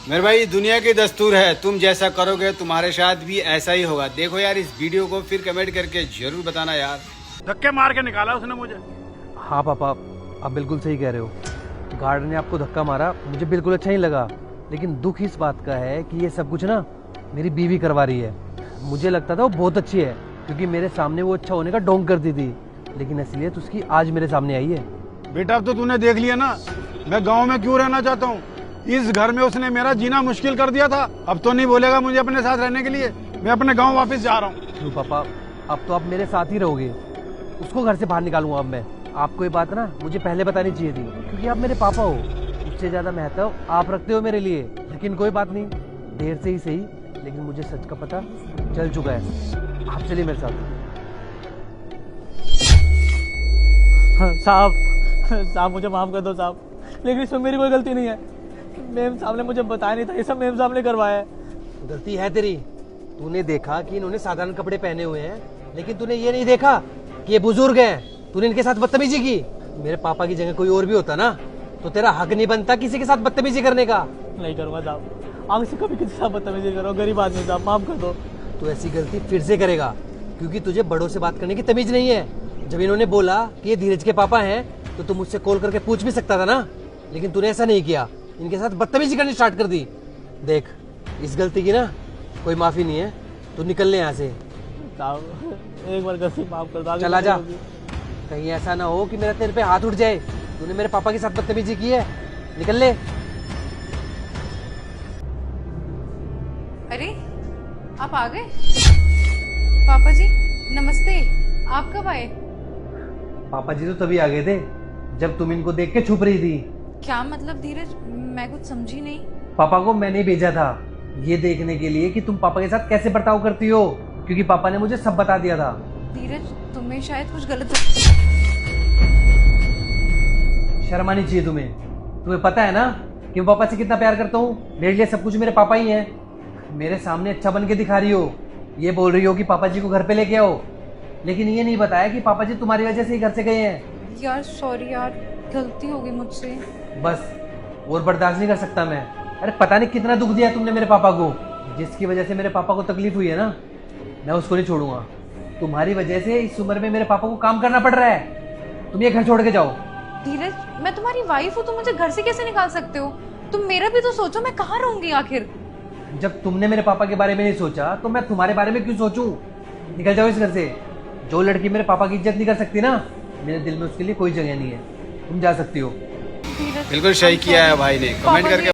मेरे भाई दुनिया की दस्तूर है, तुम जैसा करोगे तुम्हारे साथ भी ऐसा ही होगा। देखो यार इस वीडियो को फिर कमेंट करके जरूर बताना यार। धक्के मार के निकाला उसने मुझे। हाँ पापा, आप बिल्कुल सही कह रहे हो। गार्ड ने आपको धक्का मारा, मुझे बिल्कुल अच्छा नहीं लगा। लेकिन दुख इस बात का है कि ये सब कुछ ना मेरी बीवी करवा रही है। मुझे लगता था वो बहुत अच्छी है, क्योंकि मेरे सामने वो अच्छा होने का ढोंग करती थी, लेकिन असलियत उसकी आज मेरे सामने आई है। बेटा अब तो तूने देख लिया ना, मैं गांव में क्यों रहना चाहता हूँ। इस घर में उसने मेरा जीना मुश्किल कर दिया था। अब तो नहीं बोलेगा मुझे अपने साथ रहने के लिए। मैं अपने गांव वापस जा रहा हूँ। क्यों पापा, अब तो आप मेरे साथ ही रहोगे। उसको घर से बाहर निकालूंगा अब मैं। आपको ये बात ना मुझे पहले बतानी चाहिए थी, क्योंकि आप मेरे पापा हो। उससे ज्यादा महत्व आप रखते हो मेरे लिए। लेकिन कोई बात नहीं, देर से ही सही, लेकिन मुझे सच का पता चल चुका है। आप चलिए मेरे साथ। साहब मुझे माफ़ कर दो साहब, लेकिन इसमें मेरी कोई गलती नहीं है। मेम साहब ने मुझे बताया नहीं था, ये सब मेम साहब ने करवाया है। गलती है तेरी। तूने देखा कि इन्होंने साधारण कपड़े पहने हुए हैं, लेकिन तूने ये नहीं देखा कि ये बुजुर्ग हैं। तूने इनके साथ बदतमीजी की। मेरे पापा की जगह कोई और भी होता ना, तो तेरा हक नहीं बनता किसी के साथ बदतमीजी करने का। नहीं करूँगा साहब, आगे से कभी किसी के साथ बदतमीजी करो। गरीब आदमी साहब, माफ़ कर दो। तू ऐसी गलती फिर से करेगा, क्योंकि तुझे बड़ों से बात करने की तमीज नहीं है। जब इन्होंने बोला कि ये धीरज के पापा हैं, तो तू मुझसे कॉल करके पूछ भी सकता था ना, लेकिन तूने ऐसा नहीं किया। इनके साथ बदतमीजी करनी स्टार्ट कर दी। देख, इस गलती की ना कोई माफी नहीं है। तू निकल ले यहाँ से। साहब एक बार गलती माफ़ कर दो, आगे चला से जा। नहीं होगी। कहीं ऐसा ना हो कि मेरा तेरे पे हाथ उठ जाए। तूने मेरे पापा के साथ बदतमीजी की है। निकल ले। अरे आप आ गए। पापा जी नमस्ते, आप कब आए। पापा जी तो तभी आ गए थे जब तुम इनको देख के छुप रही थी। क्या मतलब धीरज, मैं कुछ समझी नहीं। पापा को मैंने भेजा था ये देखने के लिए कि तुम पापा के साथ कैसे बर्ताव करती हो, क्योंकि पापा ने मुझे सब बता दिया था। धीरज तुम्हें शायद कुछ गलत। शर्म आनी चाहिए तुम्हें। तुम्हें पता है ना कि मैं पापा से कितना प्यार करता हूँ। मेरे लिए सब कुछ मेरे पापा ही हैं। मेरे सामने अच्छा बन के दिखा रही हो, ये बोल रही हो कि पापा जी को घर पे लेके आओ, लेकिन ये नहीं बताया कि पापा जी तुम्हारी वजह से ही घर से गए हैं। यार सॉरी यार, गलती हो गई मुझसे। बस और बर्दाश्त नहीं कर सकता मैं। अरे पता नहीं कितना दुख दिया तुमने मेरे पापा को। जिसकी वजह से मेरे पापा को तकलीफ हुई है ना, मैं उसको नहीं छोड़ूंगा। तुम्हारी वजह से इस उम्र में मेरे पापा को काम करना पड़ रहा है। तुम ये घर छोड़ के जाओ। धीरज मैं तुम्हारी वाइफ हूँ, तुम मुझे घर से कैसे निकाल सकते हो। तुम मेरा भी तो सोचो, मैं कहाँ रहूंगी आखिर। जब तुमने मेरे पापा के बारे में नहीं सोचा तो मैं तुम्हारे बारे में क्यों सोचूं। निकल जाओ इस घर से। जो लड़की मेरे पापा की इज्जत नहीं कर सकती ना, मेरे दिल में उसके लिए कोई जगह नहीं है। तुम जा सकती हो। धीरज बिल्कुल सही किया है भाई ने, कमेंट पापा जी, करके